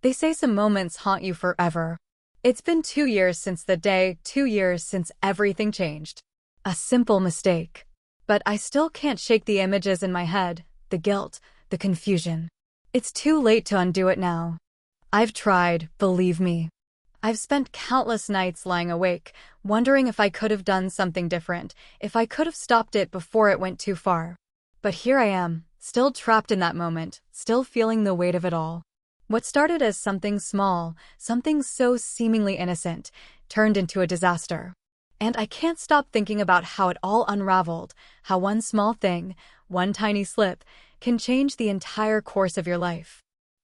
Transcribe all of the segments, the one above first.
They say some moments haunt you forever. It's been 2 years since the day, 2 years since everything changed. A simple mistake. But I still can't shake the images in my head, the guilt, the confusion. It's too late to undo it now. I've tried, believe me. I've spent countless nights lying awake, wondering if I could have done something different, if I could have stopped it before it went too far. But here I am, still trapped in that moment, still feeling the weight of it all. What started as something small, something so seemingly innocent, turned into a disaster. And I can't stop thinking about how it all unraveled, how one small thing, one tiny slip, can change the entire course of your life.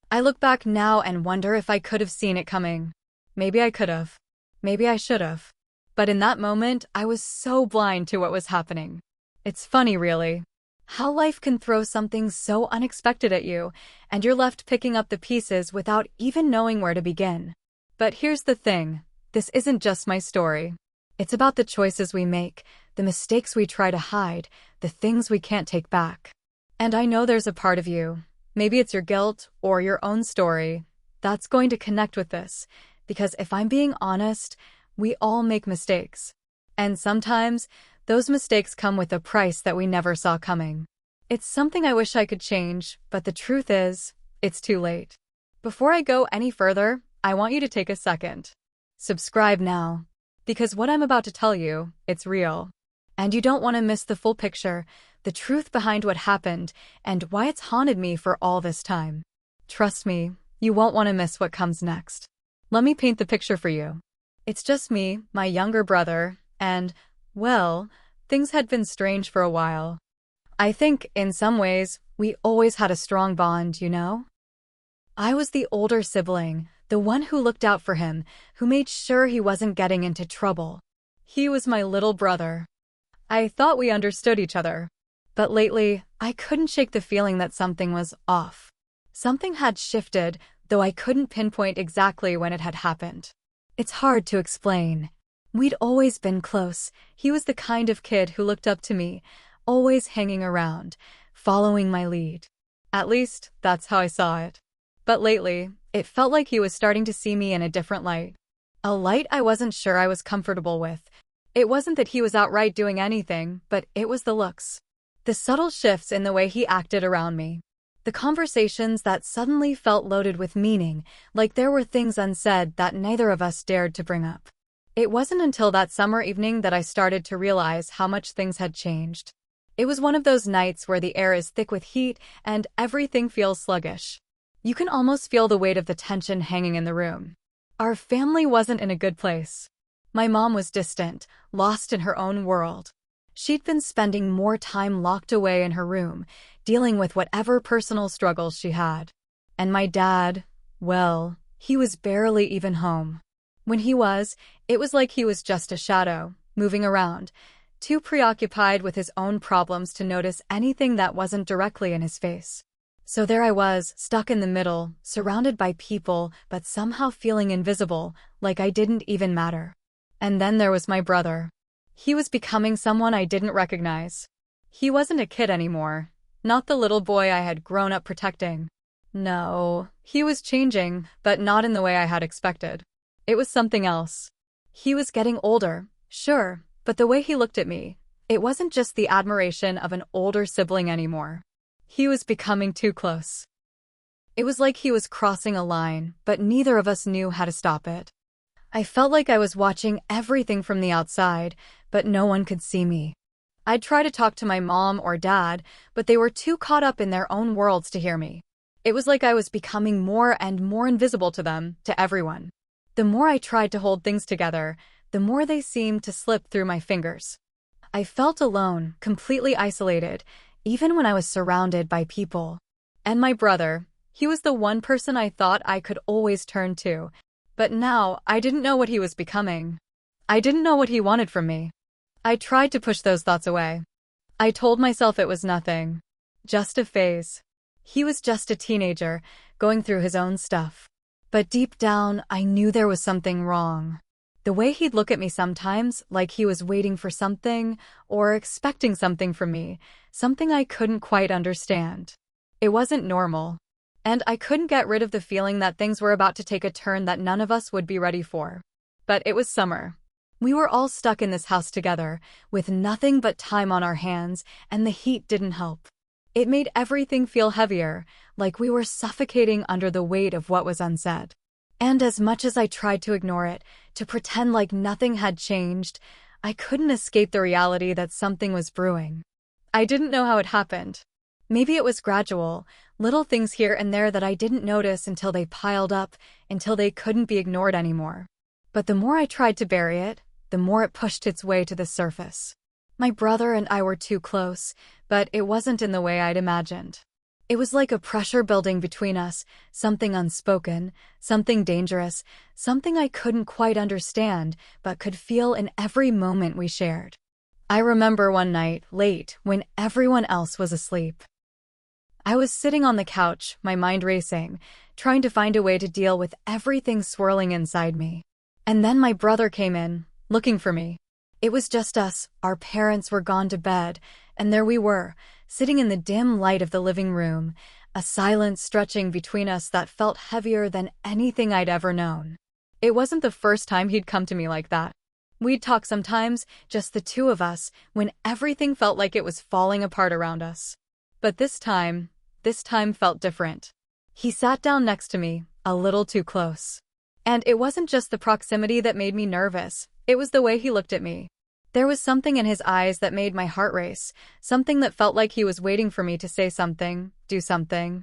I look back now and wonder if I could have seen it coming. Maybe I could have. Maybe I should have. But in that moment, I was so blind to what was happening. It's funny, really, how life can throw something so unexpected at you, and you're left picking up the pieces without even knowing where to begin. But here's the thing. This isn't just my story. It's about the choices we make, the mistakes we try to hide, the things we can't take back. And I know there's a part of you, maybe it's your guilt or your own story, that's going to connect with this. Because if I'm being honest, we all make mistakes. And sometimes, those mistakes come with a price that we never saw coming. It's something I wish I could change, but the truth is, it's too late. Before I go any further, I want you to take a second. Subscribe now. Because what I'm about to tell you, it's real. And you don't want to miss the full picture, the truth behind what happened, and why it's haunted me for all this time. Trust me, you won't want to miss what comes next. Let me paint the picture for you. It's just me, my younger brother, and, well, things had been strange for a while. I think, in some ways, we always had a strong bond, you know? I was the older sibling, the one who looked out for him, who made sure he wasn't getting into trouble. He was my little brother. I thought we understood each other. But lately, I couldn't shake the feeling that something was off. Something had shifted, though I couldn't pinpoint exactly when it had happened. It's hard to explain. We'd always been close. He was the kind of kid who looked up to me, always hanging around, following my lead. At least, that's how I saw it. But lately, it felt like he was starting to see me in a different light. A light I wasn't sure I was comfortable with. It wasn't that he was outright doing anything, but it was the looks. The subtle shifts in the way he acted around me. The conversations that suddenly felt loaded with meaning, like there were things unsaid that neither of us dared to bring up. It wasn't until that summer evening that I started to realize how much things had changed. It was one of those nights where the air is thick with heat and everything feels sluggish. You can almost feel the weight of the tension hanging in the room. Our family wasn't in a good place. My mom was distant, lost in her own world. She'd been spending more time locked away in her room, dealing with whatever personal struggles she had. And my dad, well, he was barely even home. When he was, it was like he was just a shadow, moving around, too preoccupied with his own problems to notice anything that wasn't directly in his face. So there I was, stuck in the middle, surrounded by people, but somehow feeling invisible, like I didn't even matter. And then there was my brother. He was becoming someone I didn't recognize. He wasn't a kid anymore, not the little boy I had grown up protecting. No, he was changing, but not in the way I had expected. It was something else. He was getting older, sure, but the way he looked at me, it wasn't just the admiration of an older sibling anymore. He was becoming too close. It was like he was crossing a line, but neither of us knew how to stop it. I felt like I was watching everything from the outside, but no one could see me. I'd try to talk to my mom or dad, but they were too caught up in their own worlds to hear me. It was like I was becoming more and more invisible to them, to everyone. The more I tried to hold things together, the more they seemed to slip through my fingers. I felt alone, completely isolated, even when I was surrounded by people. And my brother, he was the one person I thought I could always turn to. But now, I didn't know what he was becoming. I didn't know what he wanted from me. I tried to push those thoughts away. I told myself it was nothing. Just a phase. He was just a teenager, going through his own stuff. But deep down, I knew there was something wrong. The way he'd look at me sometimes, like he was waiting for something, or expecting something from me, something I couldn't quite understand. It wasn't normal. And I couldn't get rid of the feeling that things were about to take a turn that none of us would be ready for. But it was summer. We were all stuck in this house together, with nothing but time on our hands, and the heat didn't help. It made everything feel heavier, like we were suffocating under the weight of what was unsaid. And as much as I tried to ignore it, to pretend like nothing had changed, I couldn't escape the reality that something was brewing. I didn't know how it happened. Maybe it was gradual, little things here and there that I didn't notice until they piled up, until they couldn't be ignored anymore. But the more I tried to bury it, the more it pushed its way to the surface. My brother and I were too close, but it wasn't in the way I'd imagined. It was like a pressure building between us, something unspoken, something dangerous, something I couldn't quite understand, but could feel in every moment we shared. I remember one night, late, when everyone else was asleep. I was sitting on the couch, my mind racing, trying to find a way to deal with everything swirling inside me. And then my brother came in, looking for me. It was just us, our parents were gone to bed, and there we were, sitting in the dim light of the living room, a silence stretching between us that felt heavier than anything I'd ever known. It wasn't the first time he'd come to me like that. We'd talk sometimes, just the two of us, when everything felt like it was falling apart around us. But this time felt different. He sat down next to me, a little too close. And it wasn't just the proximity that made me nervous, it was the way he looked at me. There was something in his eyes that made my heart race, something that felt like he was waiting for me to say something, do something.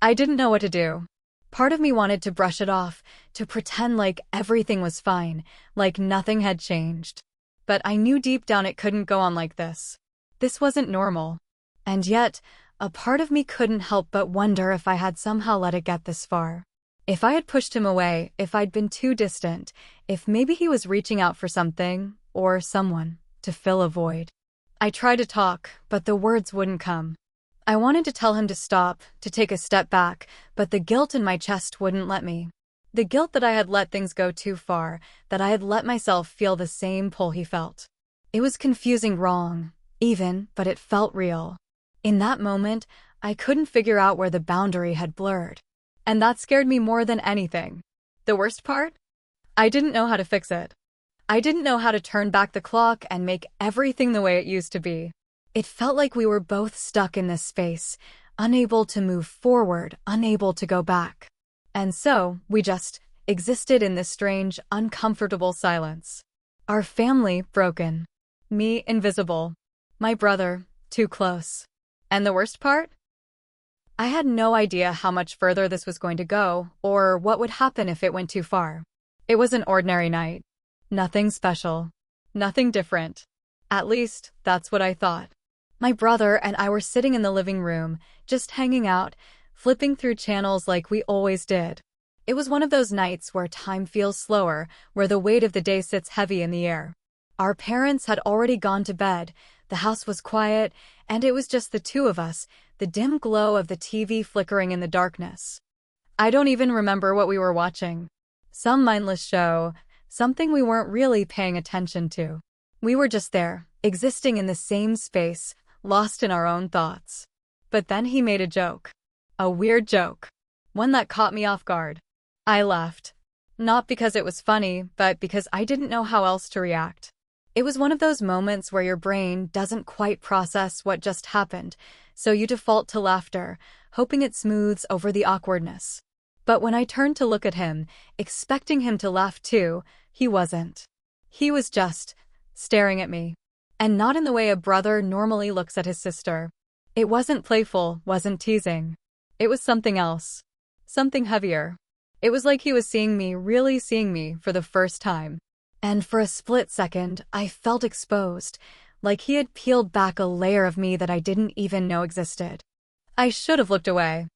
I didn't know what to do. Part of me wanted to brush it off, to pretend like everything was fine, like nothing had changed. But I knew deep down it couldn't go on like this. This wasn't normal. And yet, a part of me couldn't help but wonder if I had somehow let it get this far. If I had pushed him away, if I'd been too distant, if maybe he was reaching out for something, or someone, to fill a void. I tried to talk, but the words wouldn't come. I wanted to tell him to stop, to take a step back, but the guilt in my chest wouldn't let me. The guilt that I had let things go too far, that I had let myself feel the same pull he felt. It was confusing, wrong, even, but it felt real. In that moment, I couldn't figure out where the boundary had blurred. And that scared me more than anything. The worst part? I didn't know how to fix it. I didn't know how to turn back the clock and make everything the way it used to be. It felt like we were both stuck in this space, unable to move forward, unable to go back. And so, we just existed in this strange, uncomfortable silence. Our family broken. Me invisible. My brother too close. And the worst part? I had no idea how much further this was going to go, or what would happen if it went too far. It was an ordinary night. Nothing special. Nothing different. At least, that's what I thought. My brother and I were sitting in the living room, just hanging out, flipping through channels like we always did. It was one of those nights where time feels slower, where the weight of the day sits heavy in the air. Our parents had already gone to bed, the house was quiet, and it was just the two of us, the dim glow of the TV flickering in the darkness. I don't even remember what we were watching. Some mindless show, something we weren't really paying attention to. We were just there, existing in the same space, lost in our own thoughts. But then he made a joke. A weird joke. One that caught me off guard. I laughed. Not because it was funny, but because I didn't know how else to react. It was one of those moments where your brain doesn't quite process what just happened, so you default to laughter, hoping it smooths over the awkwardness. But when I turned to look at him, expecting him to laugh too, he wasn't. He was just staring at me. And not in the way a brother normally looks at his sister. It wasn't playful, wasn't teasing. It was something else. Something heavier. It was like he was seeing me, really seeing me, for the first time. And for a split second, I felt exposed, like he had peeled back a layer of me that I didn't even know existed. I should have looked away.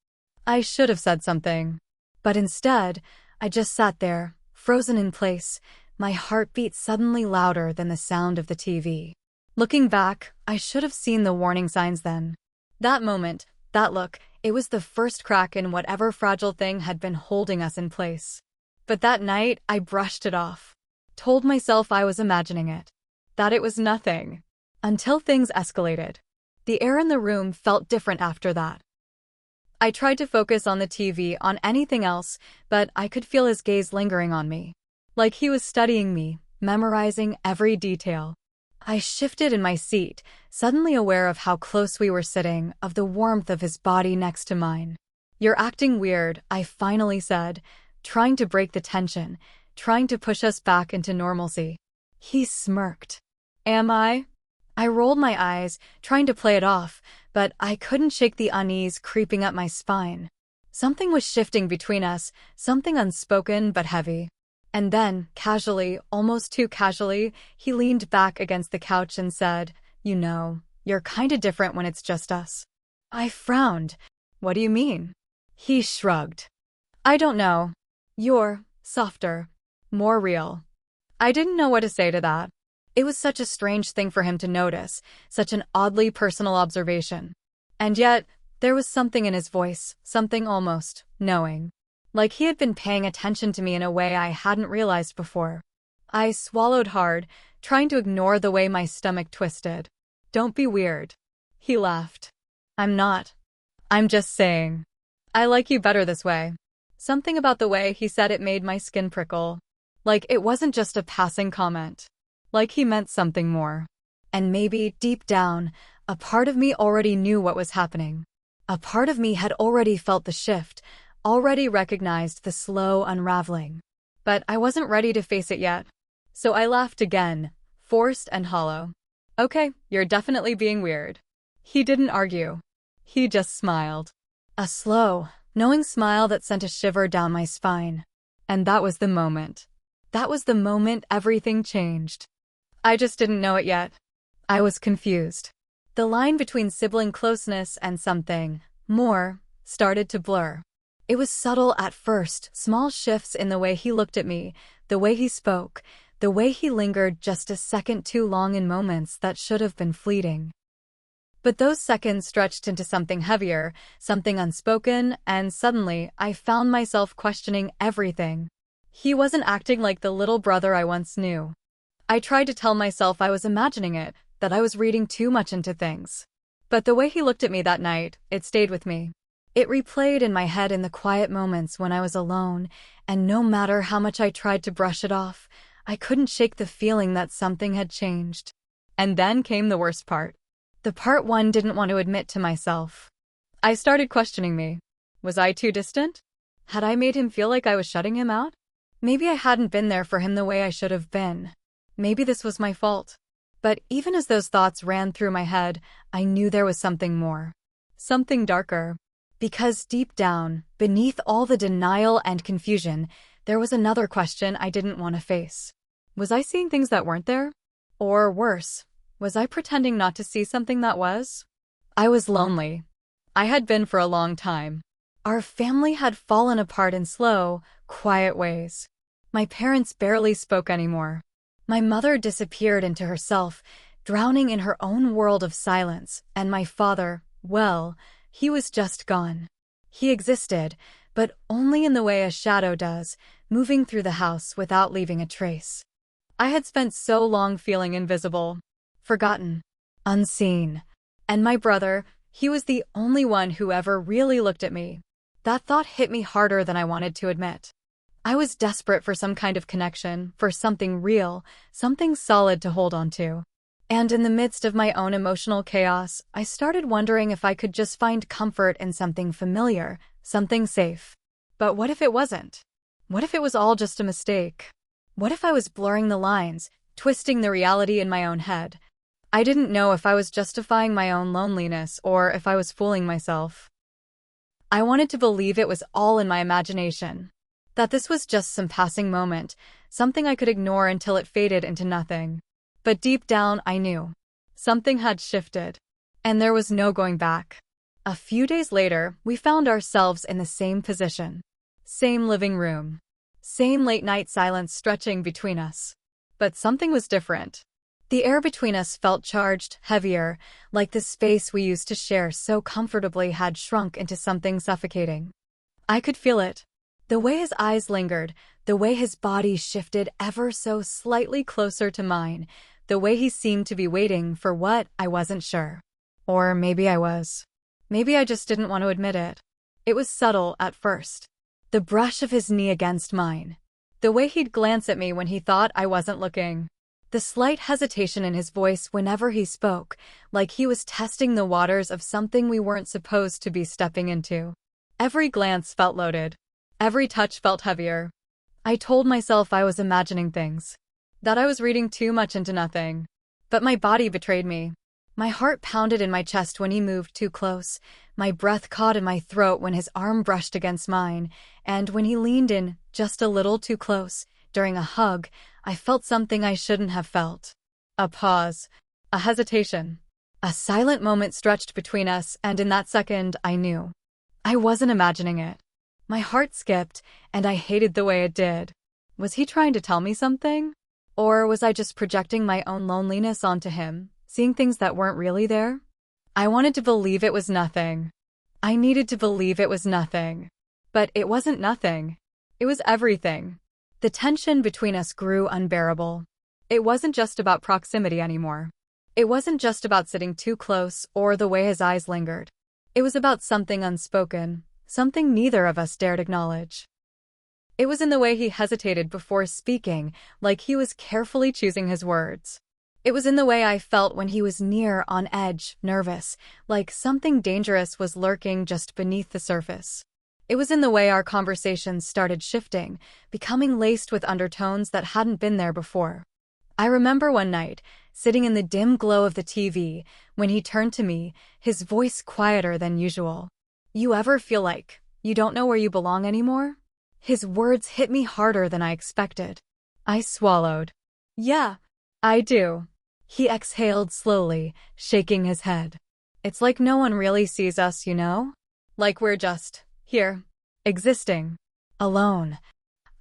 I should have said something. But instead, I just sat there, frozen in place, my heartbeat suddenly louder than the sound of the TV. Looking back, I should have seen the warning signs then. That moment, that look, it was the first crack in whatever fragile thing had been holding us in place. But that night, I brushed it off. Told myself I was imagining it. That it was nothing. Until things escalated. The air in the room felt different after that. I tried to focus on the TV, on anything else, but I could feel his gaze lingering on me. Like he was studying me, memorizing every detail. I shifted in my seat, suddenly aware of how close we were sitting, of the warmth of his body next to mine. "You're acting weird," I finally said, trying to break the tension, trying to push us back into normalcy. He smirked. "Am I?" I rolled my eyes, trying to play it off, but I couldn't shake the unease creeping up my spine. Something was shifting between us, something unspoken but heavy. And then, casually, almost too casually, he leaned back against the couch and said, "You know, you're kinda different when it's just us." I frowned. "What do you mean?" He shrugged. "I don't know. You're softer, more real." I didn't know what to say to that. It was such a strange thing for him to notice, such an oddly personal observation. And yet, there was something in his voice, something almost knowing. Like he had been paying attention to me in a way I hadn't realized before. I swallowed hard, trying to ignore the way my stomach twisted. "Don't be weird." He laughed. "I'm not. I'm just saying. I like you better this way." Something about the way he said it made my skin prickle. Like it wasn't just a passing comment. Like he meant something more. And maybe, deep down, a part of me already knew what was happening. A part of me had already felt the shift, already recognized the slow unraveling. But I wasn't ready to face it yet. So I laughed again, forced and hollow. "Okay, you're definitely being weird." He didn't argue. He just smiled. A slow, knowing smile that sent a shiver down my spine. And that was the moment. That was the moment everything changed. I just didn't know it yet. I was confused. The line between sibling closeness and something more started to blur. It was subtle at first, small shifts in the way he looked at me, the way he spoke, the way he lingered just a second too long in moments that should have been fleeting. But those seconds stretched into something heavier, something unspoken, and suddenly I found myself questioning everything. He wasn't acting like the little brother I once knew. I tried to tell myself I was imagining it, that I was reading too much into things. But the way he looked at me that night, it stayed with me. It replayed in my head in the quiet moments when I was alone, and no matter how much I tried to brush it off, I couldn't shake the feeling that something had changed. And then came the worst part. The part one didn't want to admit to myself. I started questioning me. Was I too distant? Had I made him feel like I was shutting him out? Maybe I hadn't been there for him the way I should have been. Maybe this was my fault. But even as those thoughts ran through my head, I knew there was something more. Something darker. Because deep down, beneath all the denial and confusion, there was another question I didn't want to face. Was I seeing things that weren't there? Or worse, was I pretending not to see something that was? I was lonely. I had been for a long time. Our family had fallen apart in slow, quiet ways. My parents barely spoke anymore. My mother disappeared into herself, drowning in her own world of silence, and my father, well, he was just gone. He existed, but only in the way a shadow does, moving through the house without leaving a trace. I had spent so long feeling invisible, forgotten, unseen. And my brother, he was the only one who ever really looked at me. That thought hit me harder than I wanted to admit. I was desperate for some kind of connection, for something real, something solid to hold on to. And in the midst of my own emotional chaos, I started wondering if I could just find comfort in something familiar, something safe. But what if it wasn't? What if it was all just a mistake? What if I was blurring the lines, twisting the reality in my own head? I didn't know if I was justifying my own loneliness or if I was fooling myself. I wanted to believe it was all in my imagination. That this was just some passing moment, something I could ignore until it faded into nothing. But deep down, I knew. Something had shifted. And there was no going back. A few days later, we found ourselves in the same position. Same living room. Same late-night silence stretching between us. But something was different. The air between us felt charged, heavier, like the space we used to share so comfortably had shrunk into something suffocating. I could feel it. The way his eyes lingered, the way his body shifted ever so slightly closer to mine, the way he seemed to be waiting for what I wasn't sure. Or maybe I was. Maybe I just didn't want to admit it. It was subtle at first. The brush of his knee against mine. The way he'd glance at me when he thought I wasn't looking. The slight hesitation in his voice whenever he spoke, like he was testing the waters of something we weren't supposed to be stepping into. Every glance felt loaded. Every touch felt heavier. I told myself I was imagining things. That I was reading too much into nothing. But my body betrayed me. My heart pounded in my chest when he moved too close. My breath caught in my throat when his arm brushed against mine. And when he leaned in just a little too close, during a hug, I felt something I shouldn't have felt. A pause. A hesitation. A silent moment stretched between us, and in that second, I knew. I wasn't imagining it. My heart skipped, and I hated the way it did. Was he trying to tell me something? Or was I just projecting my own loneliness onto him, seeing things that weren't really there? I wanted to believe it was nothing. I needed to believe it was nothing. But it wasn't nothing. It was everything. The tension between us grew unbearable. It wasn't just about proximity anymore. It wasn't just about sitting too close or the way his eyes lingered. It was about something unspoken, something neither of us dared acknowledge. It was in the way he hesitated before speaking, like he was carefully choosing his words. It was in the way I felt when he was near, on edge, nervous, like something dangerous was lurking just beneath the surface. It was in the way our conversations started shifting, becoming laced with undertones that hadn't been there before. I remember one night, sitting in the dim glow of the TV, when he turned to me, his voice quieter than usual. "You ever feel like you don't know where you belong anymore?" His words hit me harder than I expected. I swallowed. "Yeah, I do." He exhaled slowly, shaking his head. "It's like no one really sees us, you know? Like we're just here, existing, alone."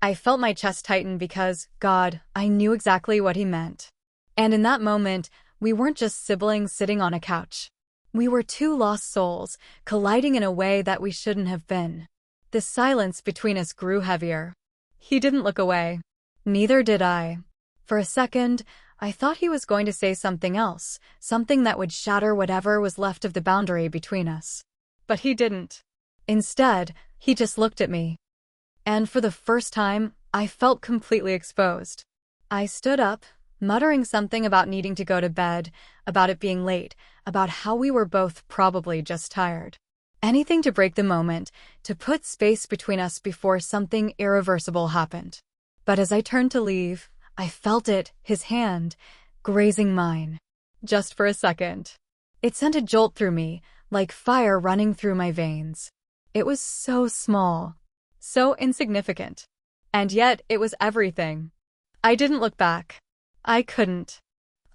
I felt my chest tighten because, God, I knew exactly what he meant. And in that moment, we weren't just siblings sitting on a couch. We were two lost souls, colliding in a way that we shouldn't have been. The silence between us grew heavier. He didn't look away. Neither did I. For a second, I thought he was going to say something else, something that would shatter whatever was left of the boundary between us. But he didn't. Instead, he just looked at me. And for the first time, I felt completely exposed. I stood up, muttering something about needing to go to bed, about it being late, about how we were both probably just tired. Anything to break the moment, to put space between us before something irreversible happened. But as I turned to leave, I felt it, his hand, grazing mine. Just for a second. It sent a jolt through me, like fire running through my veins. It was so small, so insignificant. And yet it was everything. I didn't look back. I couldn't.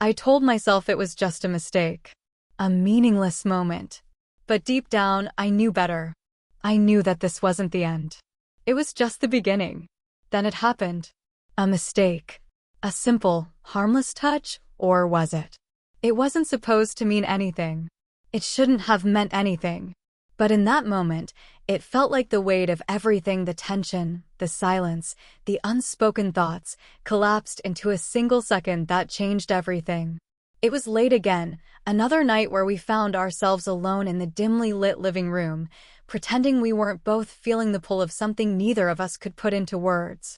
I told myself it was just a mistake. A meaningless moment. But deep down, I knew better. I knew that this wasn't the end. It was just the beginning. Then it happened. A mistake. A simple, harmless touch, or was it? It wasn't supposed to mean anything. It shouldn't have meant anything. But in that moment, it felt like the weight of everything, the tension, the silence, the unspoken thoughts, collapsed into a single second that changed everything. It was late again, another night where we found ourselves alone in the dimly lit living room, pretending we weren't both feeling the pull of something neither of us could put into words.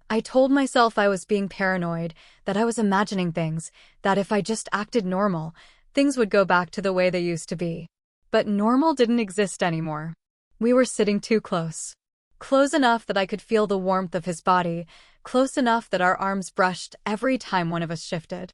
I told myself I was being paranoid, that I was imagining things, that if I just acted normal, things would go back to the way they used to be. But normal didn't exist anymore. We were sitting too close. Close enough that I could feel the warmth of his body, close enough that our arms brushed every time one of us shifted.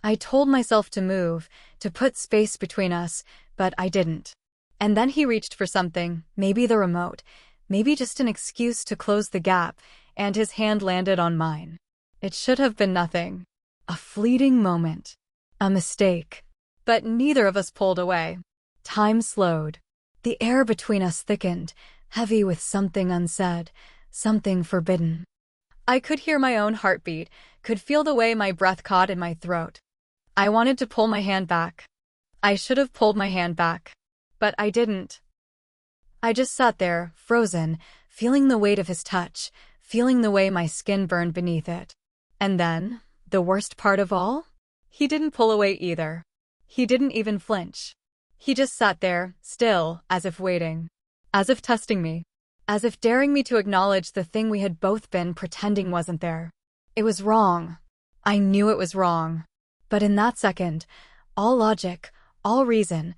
I told myself to move, to put space between us, but I didn't. And then he reached for something, maybe the remote, maybe just an excuse to close the gap, and his hand landed on mine. It should have been nothing. A fleeting moment. A mistake. But neither of us pulled away. Time slowed. The air between us thickened, heavy with something unsaid, something forbidden. I could hear my own heartbeat, could feel the way my breath caught in my throat. I wanted to pull my hand back. I should have pulled my hand back. But I didn't. I just sat there, frozen, feeling the weight of his touch, feeling the way my skin burned beneath it. And then, the worst part of all? He didn't pull away either. He didn't even flinch. He just sat there, still, as if waiting. as if testing me, as if daring me to acknowledge the thing we had both been pretending wasn't there. It was wrong. I knew it was wrong. But in that second, all logic, all reason,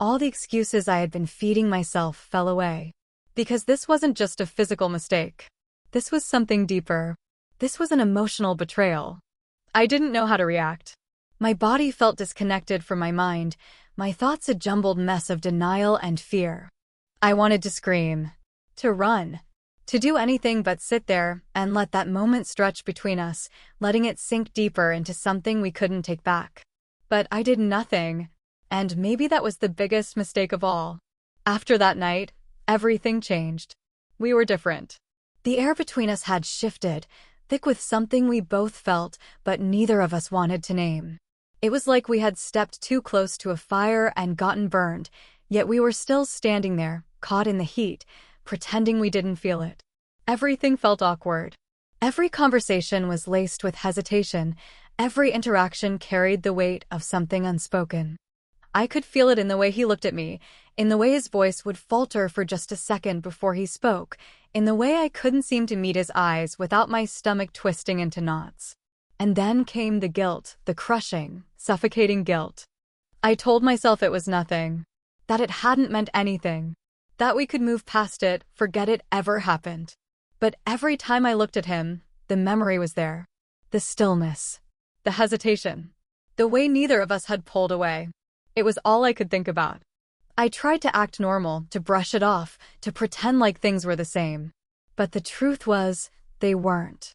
all the excuses I had been feeding myself fell away. Because this wasn't just a physical mistake. This was something deeper. This was an emotional betrayal. I didn't know how to react. My body felt disconnected from my mind, my thoughts a jumbled mess of denial and fear. I wanted to scream, to run, to do anything but sit there and let that moment stretch between us, letting it sink deeper into something we couldn't take back. But I did nothing, and maybe that was the biggest mistake of all. After that night, everything changed. We were different. The air between us had shifted, thick with something we both felt, but neither of us wanted to name. It was like we had stepped too close to a fire and gotten burned, yet we were still standing there, caught in the heat, pretending we didn't feel it. Everything felt awkward. Every conversation was laced with hesitation. Every interaction carried the weight of something unspoken. I could feel it in the way he looked at me, in the way his voice would falter for just a second before he spoke, in the way I couldn't seem to meet his eyes without my stomach twisting into knots. And then came the guilt, the crushing, suffocating guilt. I told myself it was nothing, that it hadn't meant anything, that we could move past it, forget it ever happened. But every time I looked at him, the memory was there. The stillness, the hesitation, the way neither of us had pulled away. It was all I could think about. I tried to act normal, to brush it off, to pretend like things were the same. But the truth was, they weren't.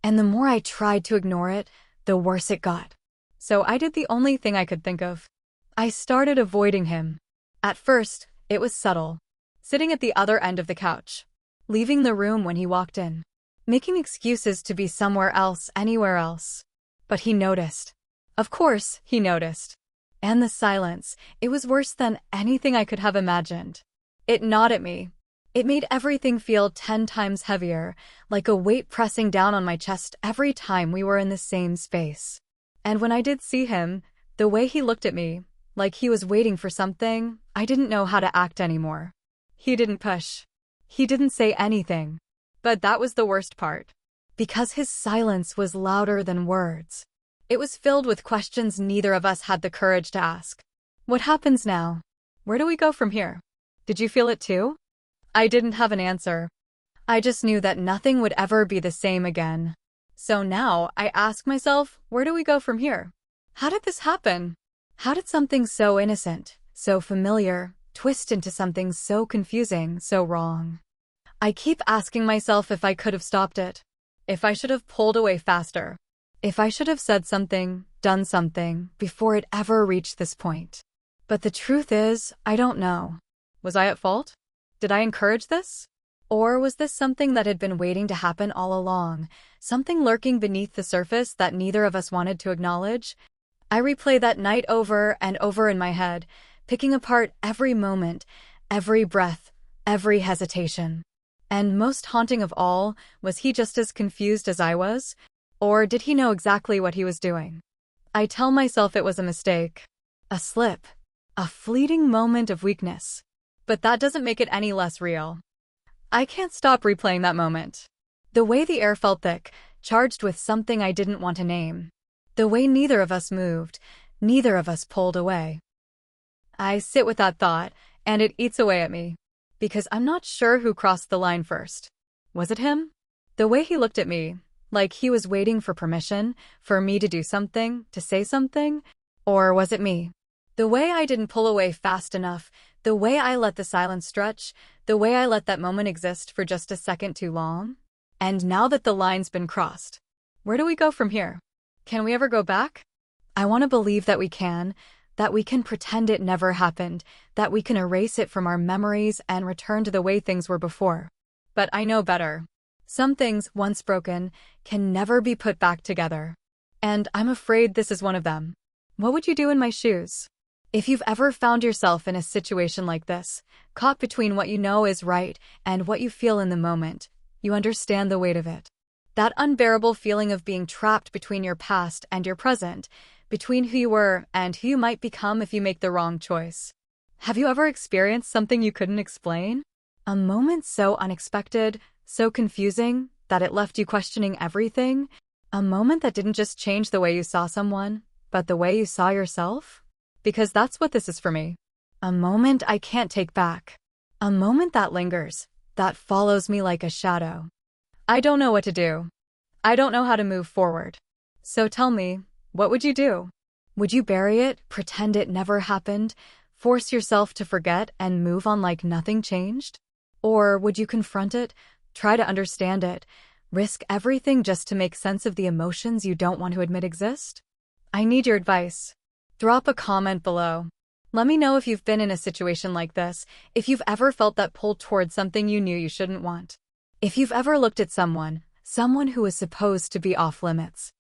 And the more I tried to ignore it, the worse it got. So I did the only thing I could think of. I started avoiding him. At first, it was subtle. Sitting at the other end of the couch. Leaving the room when he walked in. Making excuses to be somewhere else, anywhere else. But he noticed. Of course, he noticed. And the silence, it was worse than anything I could have imagined. It gnawed at me. It made everything feel 10 times heavier, like a weight pressing down on my chest every time we were in the same space. And when I did see him, the way he looked at me, like he was waiting for something, I didn't know how to act anymore. He didn't push. He didn't say anything. But that was the worst part. Because his silence was louder than words. It was filled with questions neither of us had the courage to ask. What happens now? Where do we go from here? Did you feel it too? I didn't have an answer. I just knew that nothing would ever be the same again. So now I ask myself, where do we go from here? How did this happen? How did something so innocent, so familiar, twist into something so confusing, so wrong? I keep asking myself if I could have stopped it. If I should have pulled away faster. If I should have said something, done something, before it ever reached this point. But the truth is, I don't know. Was I at fault? Did I encourage this? Or was this something that had been waiting to happen all along, something lurking beneath the surface that neither of us wanted to acknowledge? I replay that night over and over in my head, picking apart every moment, every breath, every hesitation. And most haunting of all, was he just as confused as I was? Or did he know exactly what he was doing? I tell myself it was a mistake, a slip, a fleeting moment of weakness. But that doesn't make it any less real. I can't stop replaying that moment. The way the air felt thick, charged with something I didn't want to name. The way neither of us moved, neither of us pulled away. I sit with that thought, and it eats away at me. Because I'm not sure who crossed the line first. Was it him? The way he looked at me, like he was waiting for permission, for me to do something, to say something? Or was it me? The way I didn't pull away fast enough, the way I let the silence stretch, the way I let that moment exist for just a second too long? And now that the line's been crossed, where do we go from here? Can we ever go back? I want to believe that we can pretend it never happened, that we can erase it from our memories and return to the way things were before. But I know better. Some things, once broken, can never be put back together. And I'm afraid this is one of them. What would you do in my shoes? If you've ever found yourself in a situation like this, caught between what you know is right and what you feel in the moment, you understand the weight of it. That unbearable feeling of being trapped between your past and your present, between who you were and who you might become if you make the wrong choice. Have you ever experienced something you couldn't explain? A moment so unexpected, so confusing, that it left you questioning everything? A moment that didn't just change the way you saw someone, but the way you saw yourself? Because that's what this is for me. A moment I can't take back. A moment that lingers, that follows me like a shadow. I don't know what to do. I don't know how to move forward. So tell me, what would you do? Would you bury it, pretend it never happened, force yourself to forget and move on like nothing changed? Or would you confront it, try to understand it, risk everything just to make sense of the emotions you don't want to admit exist? I need your advice. Drop a comment below. Let me know if you've been in a situation like this, if you've ever felt that pull towards something you knew you shouldn't want. If you've ever looked at someone who was supposed to be off limits,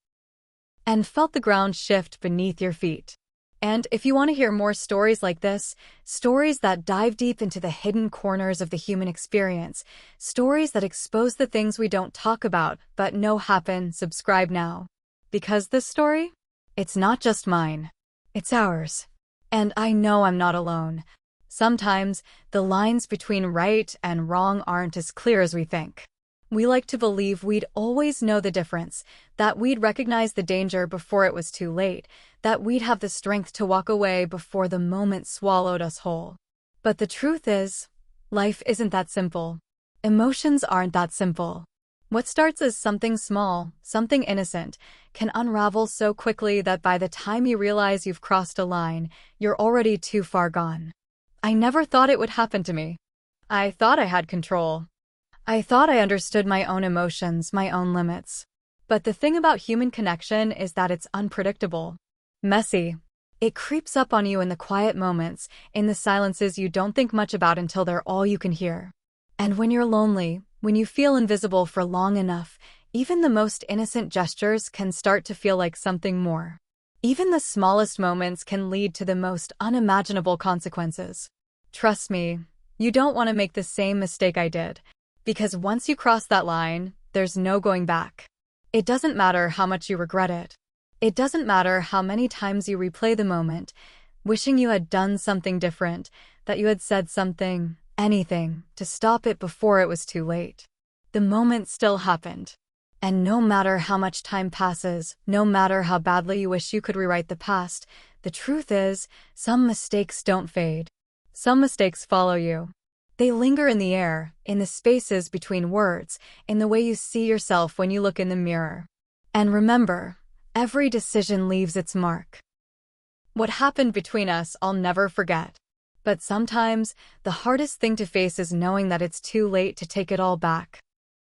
and felt the ground shift beneath your feet. And if you want to hear more stories like this, stories that dive deep into the hidden corners of the human experience, stories that expose the things we don't talk about but know happen, subscribe now. Because this story, it's not just mine, it's ours. And I know I'm not alone. Sometimes, the lines between right and wrong aren't as clear as we think. We like to believe we'd always know the difference, that we'd recognize the danger before it was too late, that we'd have the strength to walk away before the moment swallowed us whole. But the truth is, life isn't that simple. Emotions aren't that simple. What starts as something small, something innocent, can unravel so quickly that by the time you realize you've crossed a line, you're already too far gone. I never thought it would happen to me. I thought I had control. I thought I understood my own emotions, my own limits. But the thing about human connection is that it's unpredictable. Messy. It creeps up on you in the quiet moments, in the silences you don't think much about until they're all you can hear. And when you're lonely, when you feel invisible for long enough, even the most innocent gestures can start to feel like something more. Even the smallest moments can lead to the most unimaginable consequences. Trust me, you don't want to make the same mistake I did. Because once you cross that line, there's no going back. It doesn't matter how much you regret it. It doesn't matter how many times you replay the moment, wishing you had done something different, that you had said something, anything, to stop it before it was too late. The moment still happened. And no matter how much time passes, no matter how badly you wish you could rewrite the past, the truth is, some mistakes don't fade. Some mistakes follow you. They linger in the air, in the spaces between words, in the way you see yourself when you look in the mirror. And remember, every decision leaves its mark. What happened between us I'll never forget. But sometimes, the hardest thing to face is knowing that it's too late to take it all back.